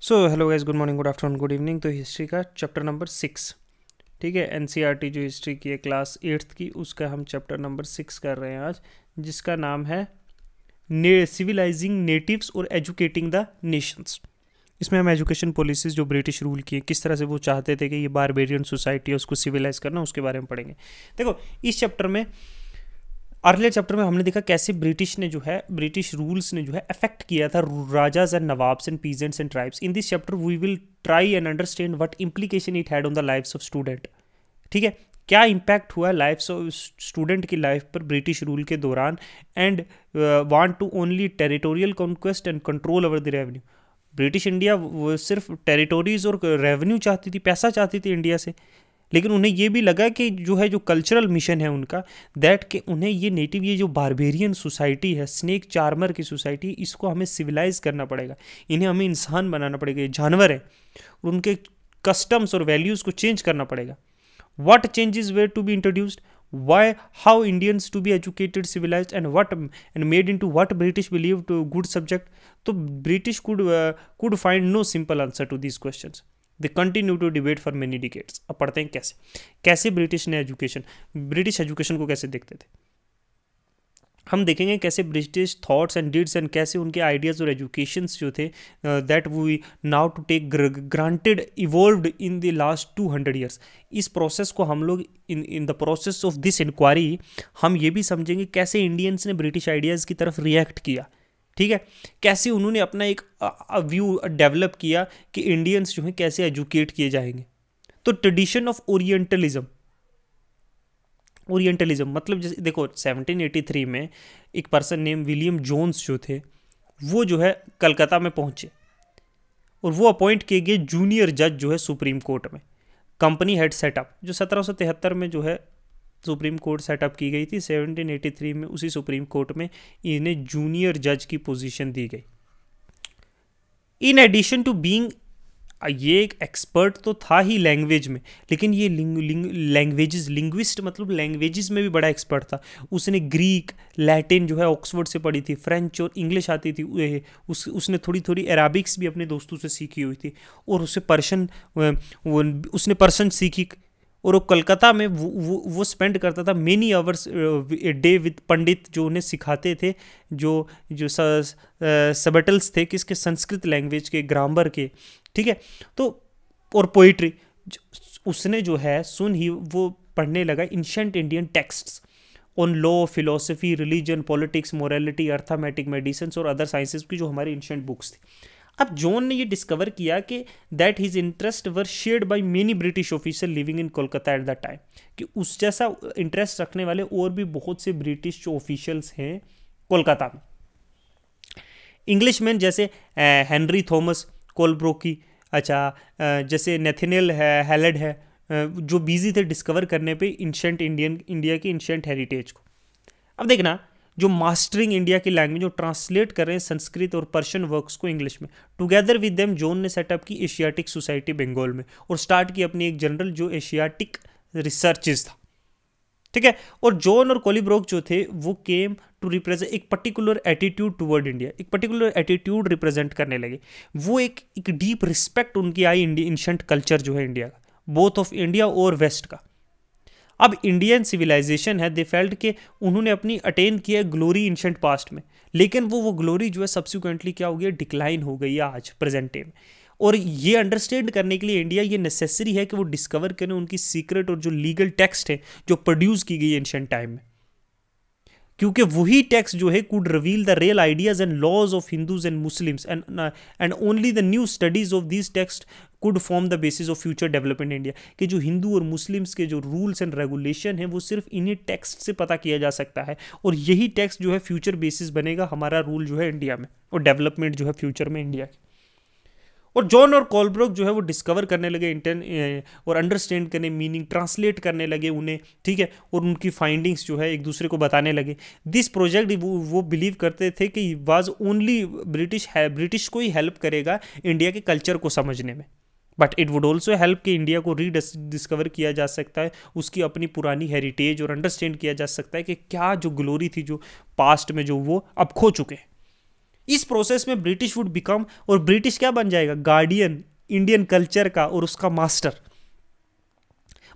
So hello guys, good morning, good afternoon, good evening. तो history का chapter number 6, ठीक है। एनसीईआरटी जो हिस्ट्री की है क्लास 8th की, उसका हम चैप्टर नंबर 6 कर रहे हैं आज, जिसका नाम है सिविलाइजिंग नेटिव्स और एजुकेटिंग द नेशंस। इसमें हम एजुकेशन पॉलिसीज जो ब्रिटिश रूल की है, किस तरह से वो चाहते थे कि ये बारबेरियन सोसाइटी है उसको सिविलाइज करना, उसके बारे में पढ़ेंगे। देखो, इस चैप्टर में, अर्लियर चैप्टर में हमने देखा कैसे ब्रिटिश ने जो है, ब्रिटिश रूल्स ने जो है अफेक्ट किया था rajas and nawabs and peasants and tribes. In this chapter we will try and understand what implication it had on the lives of student. ठीक है, क्या इम्पैक्ट हुआ लाइफ्स ऑफ स्टूडेंट की लाइफ पर ब्रिटिश रूल के दौरान, and want to only territorial conquest and control over the revenue. British India वो सिर्फ टेरिटोरीज और रेवेन्यू चाहती थी, पैसा चाहती थी इंडिया से, लेकिन उन्हें ये भी लगा कि जो है, जो कल्चरल मिशन है उनका, दैट कि उन्हें ये नेटिव, ये जो बारबेरियन सोसाइटी है, स्नेक चार्मर की सोसाइटी, इसको हमें सिविलाइज करना पड़ेगा, इन्हें हमें इंसान बनाना पड़ेगा, ये जानवर है, और उनके कस्टम्स और वैल्यूज़ को चेंज करना पड़ेगा। What changes were to be introduced, why, how Indians to be educated, civilized, and what and made into what British believed to good subject. तो British could find no simple answer to these questions. They continue to debate for many decades. अब पढ़ते हैं कैसे British ने British education को कैसे देखते थे। हम देखेंगे कैसे British thoughts and deeds and कैसे उनके आइडियाज़ और एजुकेशंस जो थे, that we now to take granted evolved in the last 200 years. इस प्रोसेस को हम लोग in the process of this inquiry हम ये भी समझेंगे कैसे इंडियंस ने ब्रिटिश आइडियाज़ की तरफ रिएक्ट किया। ठीक है, कैसे उन्होंने अपना एक व्यू डेवलप किया कि इंडियंस जो हैं कैसे एजुकेट किए जाएंगे। तो ट्रेडिशन ऑफ ओरिएंटलिज्म मतलब, जैसे देखो 1783 में एक पर्सन नेम विलियम जोन्स जो थे, वो जो है कलकत्ता में पहुंचे और वो अपॉइंट किए गए जूनियर जज जो है सुप्रीम कोर्ट में। कंपनी हेड सेटअप जो 1773 में जो है सुप्रीम कोर्ट सेटअप की गई थी, 1783 में उसी सुप्रीम कोर्ट में इन्हें जूनियर जज की पोजीशन दी गई। इन एडिशन टू बीइंग, ये एक एक्सपर्ट तो था ही लैंग्वेज में, लेकिन ये लिंग्विस्ट मतलब लैंग्वेजेस में भी बड़ा एक्सपर्ट था। उसने ग्रीक, लैटिन जो है ऑक्सफोर्ड से पढ़ी थी, फ्रेंच और इंग्लिश आती थी, उसने थोड़ी थोड़ी अराबिक्स भी अपने दोस्तों से सीखी हुई थी, और उसने पर्शियन सीखी, और वो कलकत्ता में वो स्पेंड करता था many hours a day with pandit जो उन्हें सिखाते थे, जो सबटल्स थे किसके, संस्कृत लैंग्वेज के, ग्रामर के। ठीक है, तो और पोइट्री उसने जो है वो पढ़ने लगा ancient Indian texts on law, philosophy, religion, politics, morality, arithmetic, medicine और अदर साइंसेस की जो हमारी एंशिएंट बुक्स थी। अब जॉन ने ये डिस्कवर किया कि that his interest were shared by many British officer living in Kolkata at the time, कि उस जैसा इंटरेस्ट रखने वाले और भी बहुत से ब्रिटिश जो ऑफिशियल्स हैं कोलकाता में। इंग्लिशमैन जैसे हेनरी थॉमस कोलब्रोकी, जैसे नेथनियल हैलेड है, जो बिजी थे डिस्कवर करने पे इंडिया की एंशिएंट हेरिटेज को। अब देखना, जो मास्टरिंग इंडिया की लैंग्वेज, जो ट्रांसलेट कर रहे हैं संस्कृत और पर्शियन वर्क्स को इंग्लिश में, टुगेदर विद देम जॉन ने सेटअप की एशियाटिक सोसाइटी बंगाल में, और स्टार्ट की अपनी एक जनरल जो एशियाटिक रिसर्चेस था। ठीक है, और जॉन और कोलिब्रोक जो थे वो केम टू रिप्रेजेंट एक पर्टिकुलर एटीट्यूड टुवर्ड इंडिया, एक पर्टिकुलर एटीट्यूड रिप्रेजेंट करने लगे। वो एक डीप रिस्पेक्ट उनकी आई एंशिएंट कल्चर जो है इंडिया का, बोथ ऑफ इंडिया और वेस्ट का। अब इंडियन सिविलाइजेशन है, दे फेल्ट के उन्होंने अपनी अटेन किया ग्लोरी एंशिएंट पास्ट में, लेकिन वो ग्लोरी जो है सब्सिक्वेंटली क्या हो गया, डिक्लाइन हो गई है आज प्रेजेंट डे में। और ये अंडरस्टैंड करने के लिए इंडिया ये नेसेसरी है कि वो डिस्कवर करें उनकी सीक्रेट और जो लीगल टेक्स्ट है जो प्रोड्यूस की गई एंशिएंट टाइम में, क्योंकि वही टेक्स्ट जो है could reveal the real ideas and laws of Hindus and Muslims, and only the new studies of this text could form the basis of future development India. कि जो हिंदू और मुस्लिम्स के जो रूल्स एंड रेगुलेशन है वो सिर्फ इन्हीं टेक्स्ट से पता किया जा सकता है, और यही टेक्स्ट जो है फ्यूचर बेसिस बनेगा हमारा रूल जो है इंडिया में, और डेवलपमेंट जो है फ्यूचर में इंडिया की। और जॉन और कोलब्रुक जो है वो डिस्कवर करने लगे और अंडरस्टैंड करने, मीनिंग ट्रांसलेट करने लगे उन्हें। ठीक है, और उनकी फाइंडिंग्स जो है एक दूसरे को बताने लगे। दिस प्रोजेक्ट वो बिलीव करते थे कि वाज ओनली ब्रिटिश को ही हेल्प करेगा इंडिया के कल्चर को समझने में, but it would also help कि इंडिया को डिस्कवर किया जा सकता है, उसकी अपनी पुरानी हेरिटेज, और अंडरस्टैंड किया जा सकता है कि क्या जो ग्लोरी थी जो पास्ट में जो वो अब खो चुके हैं। इस प्रोसेस में ब्रिटिश वुड बिकम, और ब्रिटिश क्या बन जाएगा, गार्डियन इंडियन कल्चर का और उसका मास्टर।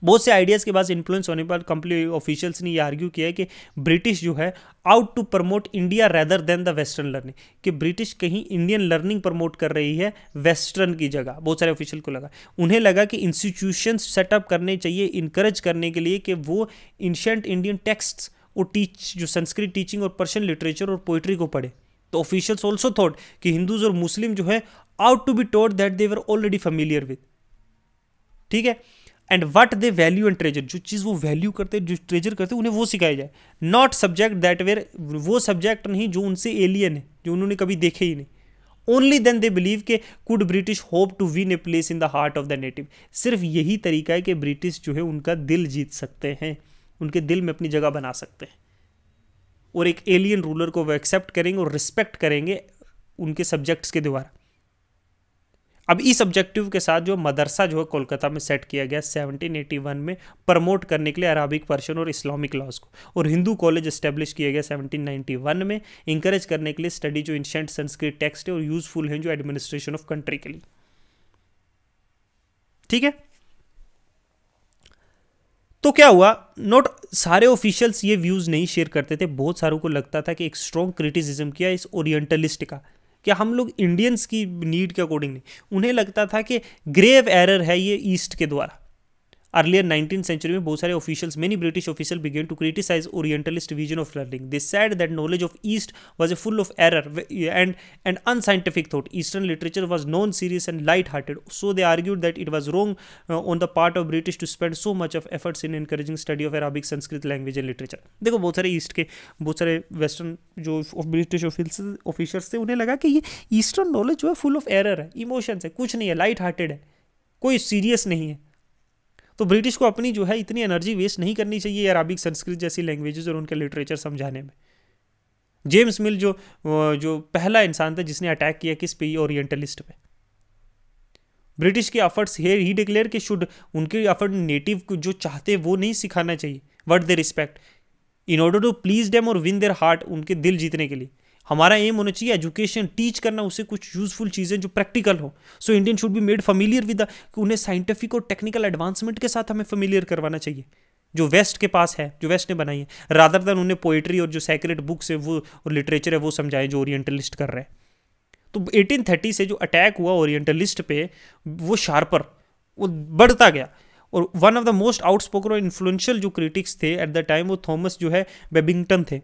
बहुत से आइडियाज़ के बाद इन्फ्लुएंस होने पर कंपनी ऑफिशियल्स ने ये आर्ग्यू किया है कि ब्रिटिश जो है out to promote India rather than the western learning, कि ब्रिटिश कहीं इंडियन लर्निंग प्रमोट कर रही है वेस्टर्न की जगह। बहुत सारे ऑफिशियल को लगा, उन्हें लगा कि इंस्टीट्यूशंस सेटअप करने चाहिए इनकरेज करने के लिए कि वो एंशिएंट इंडियन टेक्स्ट्स और जो संस्कृत टीचिंग और पर्शियन लिटरेचर और पोइट्री को पढ़े। तो ऑफिशियल्स ऑल्सो थॉट कि हिंदूज और मुस्लिम जो है out to be taught that they were already familiar with, ठीक है, and what they value and treasure, जो चीज़ वो वैल्यू करते जो ट्रेजर करते उन्हें वो सिखाया जाए। नॉट सब्जेक्ट दैट वेर, वो सब्जेक्ट नहीं जो उनसे एलियन है, जो उन्होंने कभी देखे ही नहीं। ओनली देन दे बिलीव के could British hope to win a place in the heart of the native. सिर्फ यही तरीका है कि ब्रिटिश जो है उनका दिल जीत सकते हैं, उनके दिल में अपनी जगह बना सकते हैं, और एक एलियन रूलर को वो एक्सेप्ट करेंगे और रिस्पेक्ट करेंगे उनके सब्जेक्ट्स के द्वारा। अब इस ऑब्जेक्टिव के साथ जो मदरसा जो है कोलकाता में सेट किया गया 1781 में, प्रमोट करने के लिए अराबिक, पर्शियन और इस्लामिक लॉज को, और हिंदू कॉलेज एस्टेब्लिश किया गया 1791 में, इंकरेज करने के लिए स्टडी जो एंशिएंट संस्कृत टेक्स्ट है और यूजफुल हैं जो एडमिनिस्ट्रेशन ऑफ कंट्री के लिए, ठीक है। तो क्या हुआ, नोट सारे ऑफिशियल्स ये व्यूज नहीं शेयर करते थे, बहुत सारों को लगता था कि एक स्ट्रॉन्ग क्रिटिसिज्म किया इस ओरिएंटलिस्ट का, कि हम लोग इंडियंस की नीड के अकॉर्डिंग नहीं। उन्हें लगता था कि ग्रेव एरर है ये ईस्ट के द्वारा। अर्लियर 19th सेंचुरी में बहुत सारे officials, many British official began to criticise orientalist vision of learning. They said that knowledge of east was a full of error and unscientific thought. Eastern literature was non serious and light hearted, so they argued that it was wrong on the part of British to spend so much of efforts in encouraging study of Arabic, Sanskrit language and literature. देखो बहुत सारे east के, बहुत सारे western जो British officers थे, उन्हें लगा कि ये ईस्टर्न नॉलेज जो है फुल ऑफ एरर है, इमोशंस है, कुछ नहीं है, लाइट हार्टेड है, कोई सीरियस नहीं है। तो ब्रिटिश को अपनी जो है इतनी एनर्जी वेस्ट नहीं करनी चाहिए अराबिक, संस्कृत जैसी लैंग्वेजेस और उनके लिटरेचर समझाने में। जेम्स मिल जो पहला इंसान था जिसने अटैक किया किस पे, ओरिएंटलिस्ट पे। ब्रिटिश के एफर्ट्स ही डिक्लेयर कि शुड उनके एफर्ट नेटिव को जो चाहते वो नहीं सिखाना चाहिए, what they respect, in order to please them और विन देयर हार्ट, उनके दिल जीतने के लिए। हमारा एम होना चाहिए एजुकेशन, टीच करना उसे कुछ यूजफुल चीज़ें जो प्रैक्टिकल हो। So Indian should be made familiar with, उन्हें साइंटिफिक और टेक्निकल एडवांसमेंट के साथ हमें फेमिलियर करवाना चाहिए जो वेस्ट के पास है, जो वेस्ट ने बनाई है, रादर देन उन्हें पोइट्री और जो सेक्रेट बुक्स है वो और लिटरेचर है वो समझाए जो ओरिएंटलिस्ट कर रहे हैं। तो 1830 से जो अटैक हुआ ओरिएंटलिस्ट पे, वो शार्पर, वो बढ़ता गया। और one of the most outspoken और इन्फ्लुएंशियल जो क्रिटिक्स थे एट द टाइम, वो थॉमस जो है बेबिंगटन थे,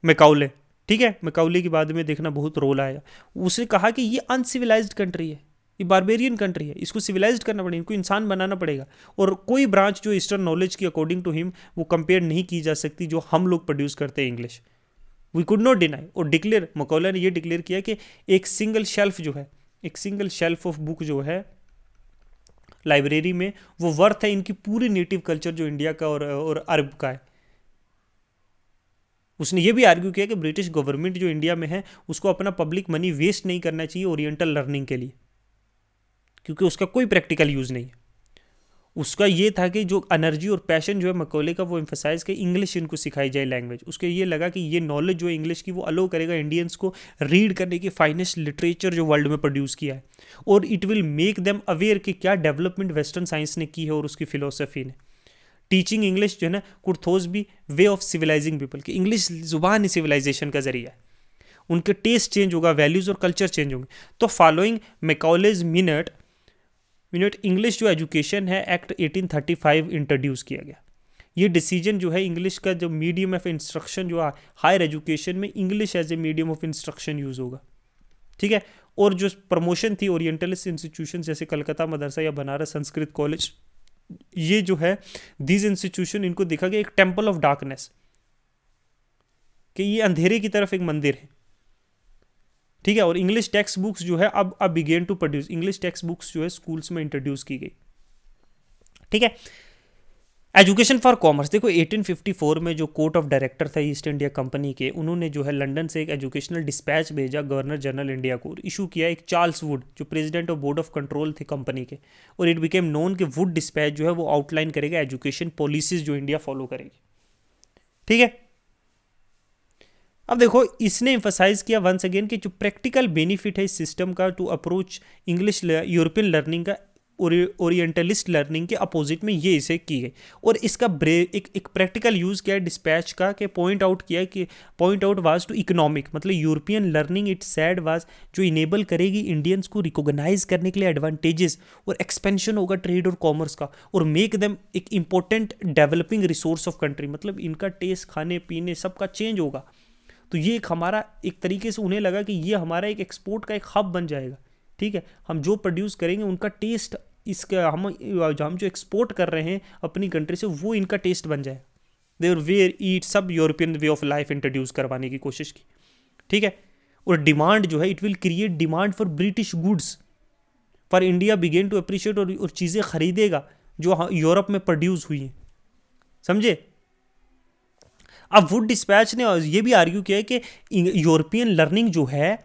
मैकाउले, ठीक है। मैकाउले के बाद में देखना बहुत रोल आया। उसने कहा कि ये अनसिविलाइज्ड कंट्री है, ये बारबेरियन कंट्री है, इसको सिविलाइज्ड करना पड़ेगा, इनको इंसान बनाना पड़ेगा। और कोई ब्रांच जो ईस्टर्न नॉलेज की अकॉर्डिंग टू हिम वो कंपेयर नहीं की जा सकती जो हम लोग प्रोड्यूस करते हैं English. We could not deny. और डिक्लेयर, मैकाउले ने ये डिक्लेयर किया कि एक सिंगल शेल्फ जो है, एक सिंगल शेल्फ ऑफ बुक जो है लाइब्रेरी में, वो वर्थ है इनकी पूरी नेटिव कल्चर जो इंडिया का और अरब का है। उसने ये भी आर्ग्यू किया कि ब्रिटिश गवर्नमेंट जो इंडिया में है उसको अपना पब्लिक मनी वेस्ट नहीं करना चाहिए ओरिएंटल लर्निंग के लिए, क्योंकि उसका कोई प्रैक्टिकल यूज़ नहीं है। उसका ये था कि जो एनर्जी और पैशन जो है मैकाउले का, वो एम्फेसाइज कि इंग्लिश इनको सिखाई जाए लैंग्वेज। उसके ये लगा कि ये नॉलेज जो है इंग्लिश की वो अलो करेगा इंडियंस को रीड करने की फाइनेस्ट लिटरेचर जो वर्ल्ड में प्रोड्यूस किया है, और it will make them aware कि क्या डेवलपमेंट वेस्टर्न साइंस ने की है और उसकी फिलोसफी ने। टीचिंग इंग्लिश जो है ना could those be way of civilizing people, कि इंग्लिश जुबान ही सिविलाइजेशन का जरिया है। उनके टेस्ट चेंज होगा, वैल्यूज़ और कल्चर चेंज होंगे। तो फॉलोइंग मैकाउलेज मिनट इंग्लिश जो एजुकेशन है एक्ट 1835 इंट्रोड्यूस किया गया। ये डिसीजन जो है इंग्लिश का जो मीडियम ऑफ इंस्ट्रक्शन जो हायर एजुकेशन में English as a medium of instruction use होगा, ठीक है। और जो प्रमोशन थी ओरिएंटलिस्ट इंस्टीट्यूशन जैसे कलकत्ता मदरसा या बनारस संस्कृत कॉलेज, ये जो है दीज इंस्टीट्यूशन, इनको देखा गया एक टेम्पल ऑफ डार्कनेस, कि ये अंधेरे की तरफ एक मंदिर है, ठीक है। और इंग्लिश टेक्स्ट बुक्स जो है अब begin to produce, English text books जो है स्कूल्स में इंट्रोड्यूस की गई, ठीक है। एजुकेशन फॉर कॉमर्स, देखो 1854 में जो कोर्ट ऑफ डायरेक्टर था ईस्ट इंडिया कंपनी के, उन्होंने जो है लंदन से एक एजुकेशनल डिस्पैच भेजा गवर्नर जनरल इंडिया को, इशू किया एक चार्ल्स वुड जो president of board of control थे कंपनी के, और इट बिकेम नोन कि वुड डिस्पैच जो है वो आउटलाइन करेगा एजुकेशन पॉलिसीज जो इंडिया फॉलो करेगी, ठीक है। अब देखो इसने एम्फसाइज किया वंस अगेन कि जो प्रैक्टिकल बेनिफिट है इस सिस्टम का to approach English European learning का ओरिएंटलिस्ट लर्निंग के अपोजिट में ये इसे की गई। और इसका एक प्रैक्टिकल यूज़ किया है डिस्पैच का, कि point out was to economic, मतलब European learning it said was जो इनेबल करेगी इंडियंस को रिकॉग्नाइज करने के लिए एडवांटेजेस, और एक्सपेंशन होगा ट्रेड और कॉमर्स का, और मेक देम एक important developing resource of country, मतलब इनका टेस्ट खाने पीने सबका चेंज होगा। तो ये एक हमारा एक तरीके से उन्हें लगा कि ये हमारा एक एक्सपोर्ट का एक हब बन जाएगा। ठीक है, हम जो प्रोड्यूस करेंगे उनका टेस्ट, इसका हम जो एक्सपोर्ट कर रहे हैं अपनी कंट्री से, वो इनका टेस्ट बन जाए। देयर वेयर ईट सब European way of life introduce करवाने की कोशिश की। ठीक है, और डिमांड जो है, it will create demand for British goods, for India begin to appreciate, और चीज़ें खरीदेगा जो यूरोप में प्रोड्यूस हुई हैं। समझे? अब वुड डिस्पैच ने ये भी आर्ग्यू किया है कि यूरोपियन लर्निंग जो है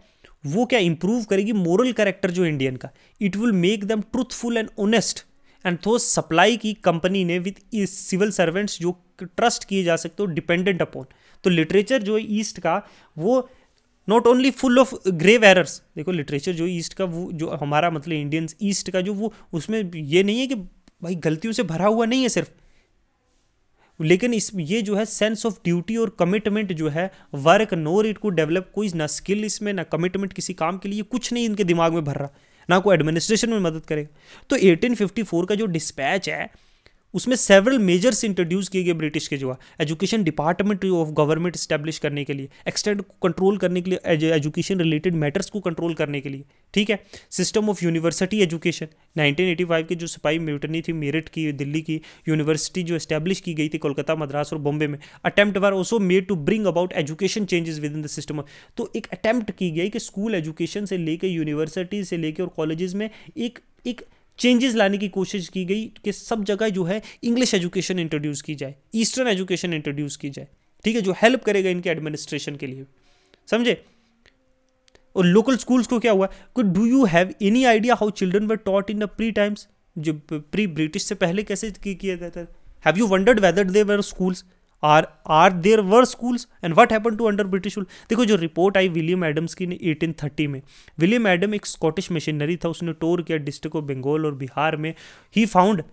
वो क्या इंप्रूव करेगी मोरल कैरेक्टर जो इंडियन का, it will make them truthful and honest, and तो सप्लाई की कंपनी ने विद सिविल सर्वेंट्स जो ट्रस्ट किए जा सकते हो डिपेंडेंट अपॉन। तो लिटरेचर जो है ईस्ट का वो not only full of grave errors, देखो लिटरेचर जो ईस्ट का वो जो हमारा मतलब इंडियंस ईस्ट का जो वो उसमें ये नहीं है कि भाई गलतियों से भरा हुआ नहीं है सिर्फ, लेकिन इस ये जो है सेंस ऑफ ड्यूटी और कमिटमेंट जो है, वर्क नोर इट को डेवलप, कोई ना स्किल इसमें ना कमिटमेंट किसी काम के लिए, कुछ नहीं इनके दिमाग में भर रहा, ना कोई एडमिनिस्ट्रेशन में मदद करेगा। तो 1854 का जो डिस्पैच है उसमें सेवरल मेजर्स इंट्रोड्यूस किए गए ब्रिटिश के, जो है education department of government establish करने के लिए, एक्सटेंड को कंट्रोल करने के लिए, एजुकेशन रिलेटेड मैटर्स को कंट्रोल करने के लिए। ठीक है, सिस्टम ऑफ यूनिवर्सिटी एजुकेशन, 1985 की जो सिपाही म्यूटनी थी मेरठ की, दिल्ली की यूनिवर्सिटी जो एस्टैब्लिश की गई थी कोलकाता, मद्रास और बॉम्बे में, attempt were also made to bring about education changes within the system. तो एक अटेम्प्ट की गई कि स्कूल एजुकेशन से लेकर यूनिवर्सिटी से लेकर और कॉलेजेस में एक चेंजेस लाने की कोशिश की गई कि सब जगह जो है इंग्लिश एजुकेशन इंट्रोड्यूस की जाए, ईस्टर्न एजुकेशन इंट्रोड्यूस की जाए। ठीक है, जो हेल्प करेगा इनके एडमिनिस्ट्रेशन के लिए। समझे? और लोकल स्कूल्स को क्या हुआ, do you have any idea how children were taught in the pre times, जो प्री ब्रिटिश से पहले कैसे किया जाता है? Have you wondered whether there were schools, are there were schools and what happened to under British rule? देखो जो report आई विलियम एडम्स की 1830 में, विलियम एडम एक स्कॉटिश मिशनरी था, उसने टूर किया डिस्ट्रिक्ट ऑफ बंगाल और बिहार में। He found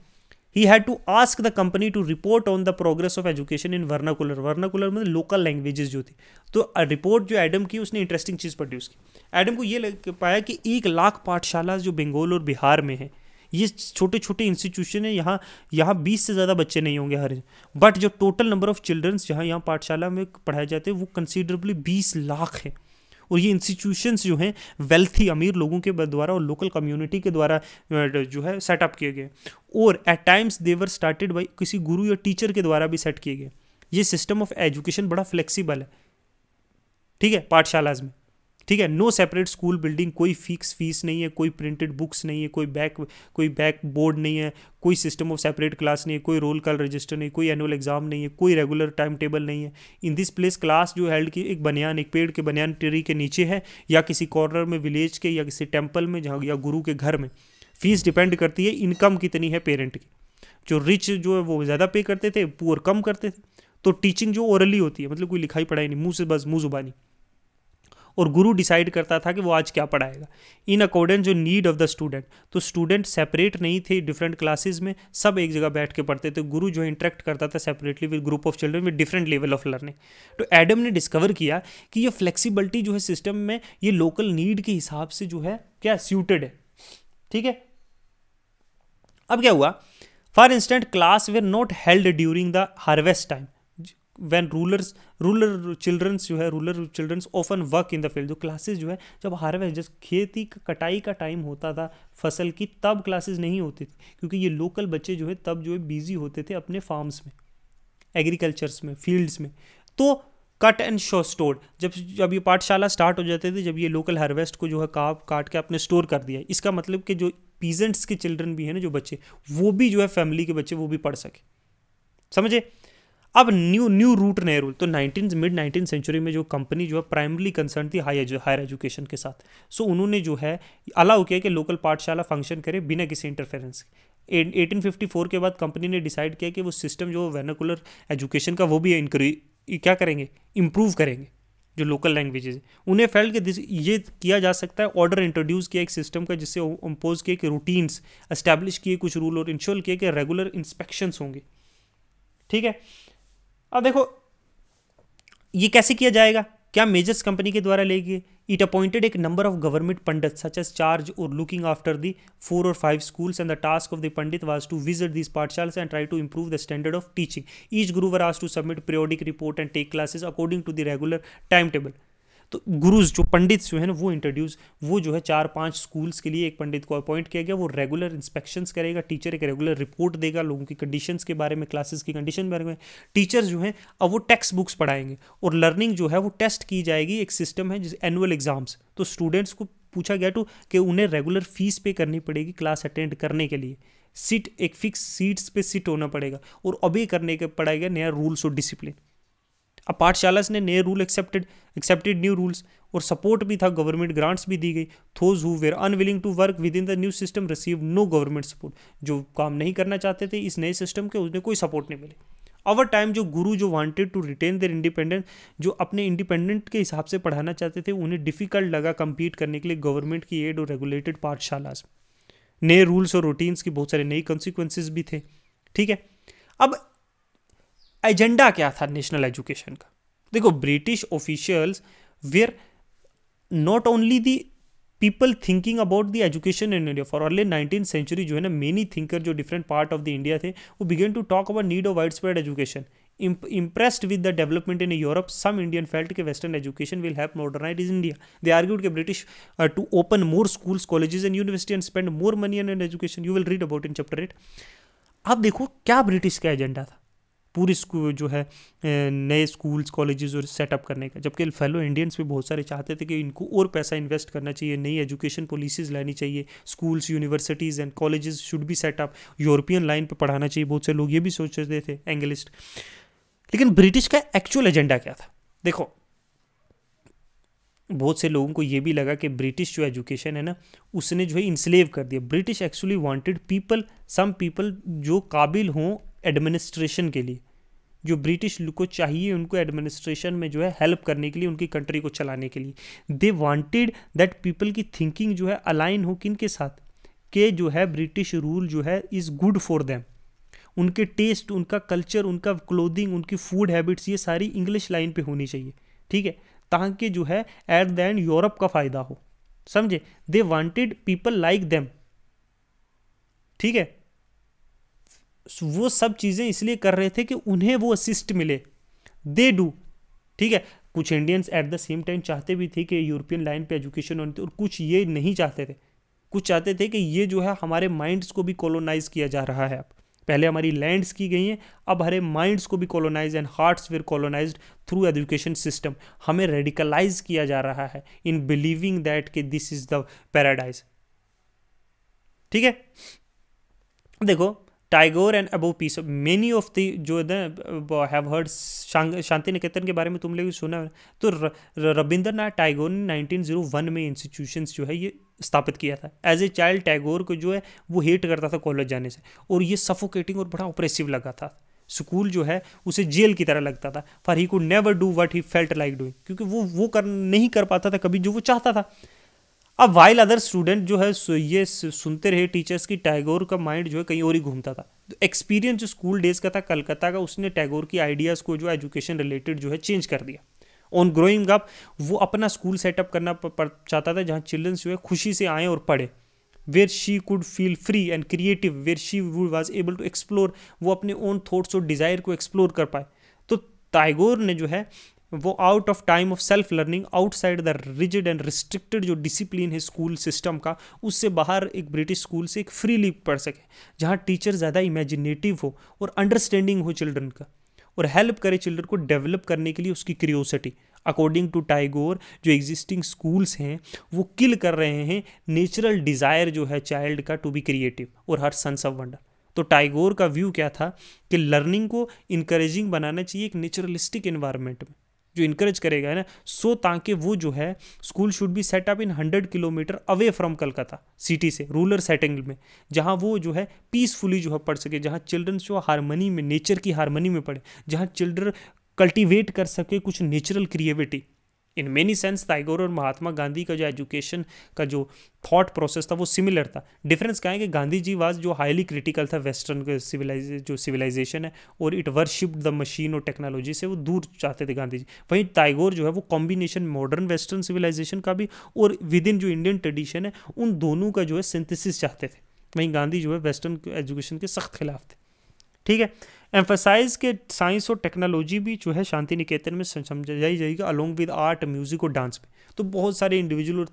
he had to ask the company to report on the progress of education in vernacular, vernacular में लोकल लैंग्वेजेस जो थी। तो रिपोर्ट जो एडम की उसने इंटरेस्टिंग चीज़ प्रोड्यूस की। एडम को ये पाया कि 1 लाख पाठशाला जो बंगाल और बिहार में है, ये छोटे छोटे इंस्टीट्यूशन है, यहाँ 20 से ज़्यादा बच्चे नहीं होंगे हर, बट जो टोटल नंबर ऑफ चिल्ड्रंस जहाँ यहाँ पाठशाला में पढ़ाए जाते हैं वो कंसीडरेबली 20 लाख है। और ये इंस्टीट्यूशंस जो हैं वेल्थी अमीर लोगों के द्वारा और लोकल कम्युनिटी के द्वारा जो है सेटअप किए गए, और at times they were started by किसी गुरु या टीचर के द्वारा भी सेट किए गए। ये सिस्टम ऑफ एजुकेशन बड़ा फ्लेक्सिबल है। ठीक है, पाठशालाज में। ठीक है, नो सेपरेट स्कूल बिल्डिंग, कोई फिक्स फीस नहीं है, कोई प्रिंटेड बुक्स नहीं है, कोई बैक बोर्ड नहीं है, कोई सिस्टम ऑफ सेपरेट क्लास नहीं है, कोई रोल कॉल रजिस्टर नहीं, कोई एनुअल एग्जाम नहीं है, कोई रेगुलर टाइम टेबल नहीं है। इन दिस प्लेस क्लास जो हेल्ड की एक पेड़ के बनियान ट्री के नीचे है, या किसी कॉर्नर में विलेज के, या किसी टेम्पल में जहाँ, या गुरु के घर में। फीस डिपेंड करती है इनकम कितनी है पेरेंट की। जो रिच जो है वो ज़्यादा पे करते थे, पुअर कम करते थे। तो टीचिंग जो ओरली होती है, मतलब कोई लिखाई पढ़ाई नहीं, मुँह से बस मुँह जुबानी, और गुरु डिसाइड करता था कि वो आज क्या पढ़ाएगा इन अकॉर्डेंस जो नीड ऑफ द स्टूडेंट। तो स्टूडेंट सेपरेट नहीं थे डिफरेंट क्लासेस में, सब एक जगह बैठ के पढ़ते थे। गुरु जो इंटरेक्ट करता था separately with group of children with different level of learning. तो एडम ने डिस्कवर किया कि ये फ्लेक्सिबिलिटी जो है सिस्टम में, ये लोकल नीड के हिसाब से जो है क्या सूटेड है। ठीक है, अब क्या हुआ, for instant class were not held during the harvest time, when rural childrens often work in the field. जो क्लासेस जो है जब हार्वेस्ट, जब खेती कटाई का टाइम होता था फसल की, तब क्लासेस नहीं होती थी, क्योंकि ये लोकल बच्चे जो है तब जो है बिजी होते थे अपने फार्म्स में, एग्रीकल्चर्स में, फील्ड्स में। तो कट एंड शो स्टोर, जब ये पाठशाला स्टार्ट हो जाते थे, जब ये लोकल हार्वेस्ट को जो है काट के अपने स्टोर कर दिया। इसका मतलब कि जो पीजेंट्स के चिल्ड्रन भी हैं ना, जो बच्चे, वो भी जो है फैमिली के बच्चे वो भी पढ़ सके। समझे? अब न्यू रूट नए रूल। तो मिड 19 सेंचुरी में जो कंपनी जो है प्राइमरी कंसर्न थी हायर एजुकेशन के साथ, सो उन्होंने जो है अलाउ किया कि लोकल पाठशाला फंक्शन करे बिना किसी इंटरफेरेंस के। 1854 के बाद कंपनी ने डिसाइड किया कि वो सिस्टम जो वर्नाकुलर एजुकेशन का वो भी क्या करेंगे, इम्प्रूव करेंगे। जो लोकल लैंग्वेजेस हैं, उन्हें फेल्ट कि ये किया जा सकता है, ऑर्डर इंट्रोड्यूस किया एक सिस्टम का, जिससे इम्पोज किए कि रूटीन्स एस्टैब्लिश किए, कुछ रूल और इंश्योर किए कि रेगुलर इंस्पेक्शंस होंगे। ठीक है, अब देखो ये कैसे किया जाएगा, क्या मेजर्स कंपनी के द्वारा लेगी। इट अपॉइंटेड एक number of government pandit such as charge और looking after the 4 or 5 schools, and the task of the pandit was to visit these pathshalas and try to improve the standard of teaching. Each guru were asked to submit periodic report and take classes according to the regular timetable. तो गुरुज जो पंडित जो है ना वो जो है 4-5 schools के लिए एक पंडित को अपॉइंट किया गया, वो रेगुलर इंस्पेक्शंस करेगा, टीचर एक रेगुलर रिपोर्ट देगा लोगों की कंडीशंस के बारे में, क्लासेस की कंडीशन के बारे में। टीचर जो है अब वो टेक्स्ट बुक्स पढ़ाएंगे, और लर्निंग जो है वो टेस्ट की जाएगी। एक सिस्टम है जिस एनुअल एग्जाम्स, तो स्टूडेंट्स को पूछा गया कि उन्हें रेगुलर फीस पे करनी पड़ेगी क्लास अटेंड करने के लिए, एक फिक्स सीट्स पे सिट होना पड़ेगा, और अभी करने के पड़ेगा नया रूल्स और डिसिप्लिन। अब पाठशाला ने नए रूल एक्सेप्टेड न्यू रूल्स, और सपोर्ट भी था, गवर्नमेंट ग्रांट्स भी दी गई। Those who were unwilling to work within the new system receive no government support, जो काम नहीं करना चाहते थे इस नए सिस्टम के, उन्हें कोई सपोर्ट नहीं मिले। ओवर टाइम जो गुरु जो wanted to retain their independence, जो अपने इंडिपेंडेंट के हिसाब से पढ़ाना चाहते थे, उन्हें डिफिकल्ट लगा कंपीट करने के लिए गवर्नमेंट की एड और रेगुलेटेड पाठशाला। नए रूल्स और रूटीन्स की बहुत सारे नई कॉन्सिक्वेंसेज भी थे। ठीक है, अब एजेंडा क्या था नेशनल एजुकेशन का। देखो, British officials were not only the people thinking about the education in India. For early 19th century जो है ना, मेनी थिंकर जो different part of the India थे, वो begin to talk about need of wide spread education. Impressed with the development in Europe, some Indian felt that Western education will help modernize India. They argued that British to open more schools, colleges and universities and spend more money on education. You will read about in chapter 8. अब देखो क्या British का agenda था पूरी school जो है नए schools colleges और सेटअप करने का, जबकि फेलो इंडियंस भी बहुत सारे चाहते थे कि इनको और पैसा इन्वेस्ट करना चाहिए, नई एजुकेशन पॉलिसीज़ लानी चाहिए, schools universities and colleges should be set up, European line पे पढ़ाना चाहिए। बहुत से लोग ये भी सोचते थे, एंग्लिस्ट। लेकिन ब्रिटिश का एक्चुअल एजेंडा क्या था? देखो, बहुत से लोगों को ये भी लगा कि ब्रिटिश जो एजुकेशन है ना, उसने जो है इंस्लेव कर दिया। British actually wanted people, some people जो काबिल हों एडमिनिस्ट्रेशन के लिए, जो ब्रिटिश को चाहिए उनको एडमिनिस्ट्रेशन में जो है हेल्प करने के लिए, उनकी कंट्री को चलाने के लिए। दे वांटेड दैट पीपल की थिंकिंग जो है अलाइन हो किन के साथ, के जो है ब्रिटिश रूल जो है इज़ गुड फॉर देम। उनके टेस्ट, उनका कल्चर, उनका क्लोथिंग, उनकी फूड हैबिट्स, ये सारी इंग्लिश लाइन पे होनी चाहिए। ठीक है, ताकि जो है एट द एंड यूरोप का फायदा हो। समझे? They wanted people like them. ठीक है, वो सब चीज़ें इसलिए कर रहे थे कि उन्हें वो असिस्ट मिले। They do. ठीक है, कुछ Indians at the same time चाहते भी थे कि यूरोपियन लाइन पे एजुकेशन होनी थी, और कुछ ये नहीं चाहते थे। कुछ चाहते थे कि ये जो है हमारे माइंड्स को भी कॉलोनाइज किया जा रहा है। अब पहले हमारी लैंड्स की गई हैं, अब हमारे माइंड्स को भी colonise and hearts were colonised through education system. हमें रेडिकलाइज किया जा रहा है इन बिलीविंग दैट कि दिस इज द पैराडाइज। ठीक है, देखो, Tagore and above peace, many of the जो हैव हर्ड शांति निकेतन के बारे में तुम लोग सुना है। तो रविंद्रनाथ टैगोर ने 1901 में इंस्टीट्यूशंस जो है ये स्थापित किया था। एज ए चाइल्ड टैगोर को जो है वो हेट करता था कॉलेज जाने से, और ये सफोकेटिंग और बड़ा ऑप्रेसिव लगा था। स्कूल जो है उसे जेल की तरह लगता था। For he could never do what he felt like doing, क्योंकि वो नहीं कर पाता था कभी जो वो चाहता था। अब वाइल अदर स्टूडेंट जो है ये सुनते रहे टीचर्स की, टैगोर का माइंड जो है कहीं और ही घूमता था। तो एक्सपीरियंस जो स्कूल डेज का था कलकत्ता का, उसने टैगोर की आइडियाज़ को जो एजुकेशन रिलेटेड जो है चेंज कर दिया। ऑन ग्रोइंग अप वो अपना स्कूल सेटअप करना चाहता था जहाँ चिल्ड्रंस जो है खुशी से आएँ और पढ़े, where she could feel free and creative, where she was able to explore, वो अपने ओन थॉट्स और डिज़ायर को एक्सप्लोर कर पाए। तो टैगोर ने जो है वो out of time of self learning, outside the rigid and restricted जो डिसिप्लिन है स्कूल सिस्टम का, उससे बाहर एक ब्रिटिश स्कूल से एक फ्रीली पढ़ सके, जहाँ टीचर ज़्यादा इमेजिनेटिव हो और अंडरस्टैंडिंग हो चिल्ड्रन का, और हेल्प करे चिल्ड्रन को डेवलप करने के लिए उसकी क्यूरियोसिटी। अकॉर्डिंग टू टैगोर जो एग्जिस्टिंग स्कूल्स हैं वो किल कर रहे हैं नेचुरल डिज़ायर जो है चाइल्ड का टू बी क्रिएटिव और हर सन्स ऑफ वंडर। तो टैगोर का व्यू क्या था कि लर्निंग को इनकरेजिंग बनाना चाहिए एक नेचुरलिस्टिक इन्वायरमेंट में, जो इनकरेज करेगा है ना, सो ताकि वो जो है school should be set up in 100 kilometre away from Calcutta city से, रूरल सेटिंग में, जहाँ वो जो है पीसफुली जो है पढ़ सके, जहाँ चिल्ड्रन जो हारमनी में, नेचर की हारमनी में पढ़े, जहाँ चिल्ड्रन कल्टीवेट कर सके कुछ natural creativity. In many sense Tagore और महात्मा गांधी का जो एजुकेशन का जो थॉट प्रोसेस था वो सिमिलर था। डिफरेंस क्या है कि गांधी जी वाज जो हाईली क्रिटिकल था वेस्टर्न सिविलाइजेशन है, और इट वर्शिप्ड द मशीन और टेक्नोलॉजी से वो दूर चाहते थे गांधी जी। वहीं टैगोर जो है वो कॉम्बिनेशन मॉडर्न वेस्टर्न सिविलाइजेशन का भी और विद इन जो इंडियन ट्रेडिशन है उन दोनों का जो है सिंथेसिस चाहते थे। वहीं गांधी जो है वेस्टर्न एजुकेशन के सख्त खिलाफ थे। ठीक है, एम्फसाइज के साइंस और टेक्नोलॉजी भी जो है शांति निकेतन में समझाई जाएगी अलोंग विद आर्ट, म्यूजिक और डांस में। तो बहुत सारे इंडिविजुअल और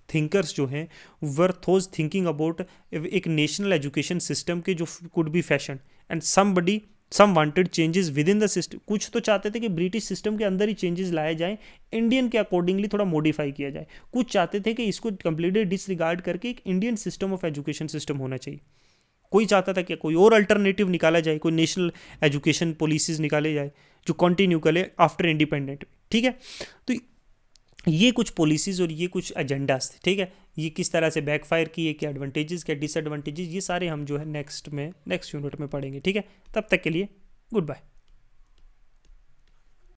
थिंकर्स जो हैं वर थोज थिंकिंग अबाउट एक नेशनल एजुकेशन सिस्टम के जो could be fashion and some wanted changes within the system. कुछ तो चाहते थे कि ब्रिटिश सिस्टम के अंदर ही चेंजेस लाए जाएं, इंडियन के अकॉर्डिंगली थोड़ा मॉडिफाई किया जाए। कुछ चाहते थे कि इसको कंप्लीटली डिसरिगार्ड करके एक Indian system of education system होना चाहिए। कोई चाहता था कि कोई और अल्टरनेटिव निकाला जाए, कोई नेशनल एजुकेशन पॉलिसीज निकाले जाए जो कंटिन्यू करे आफ्टर इंडिपेंडेंट। ठीक है, तो ये कुछ पॉलिसीज और ये कुछ एजेंडास थे। ठीक है, ये किस तरह से बैकफायर किए, क्या एडवांटेजेस क्या डिसएडवांटेजेस, ये सारे हम जो है नेक्स्ट यूनिट में पढ़ेंगे। ठीक है, तब तक के लिए गुड बाय।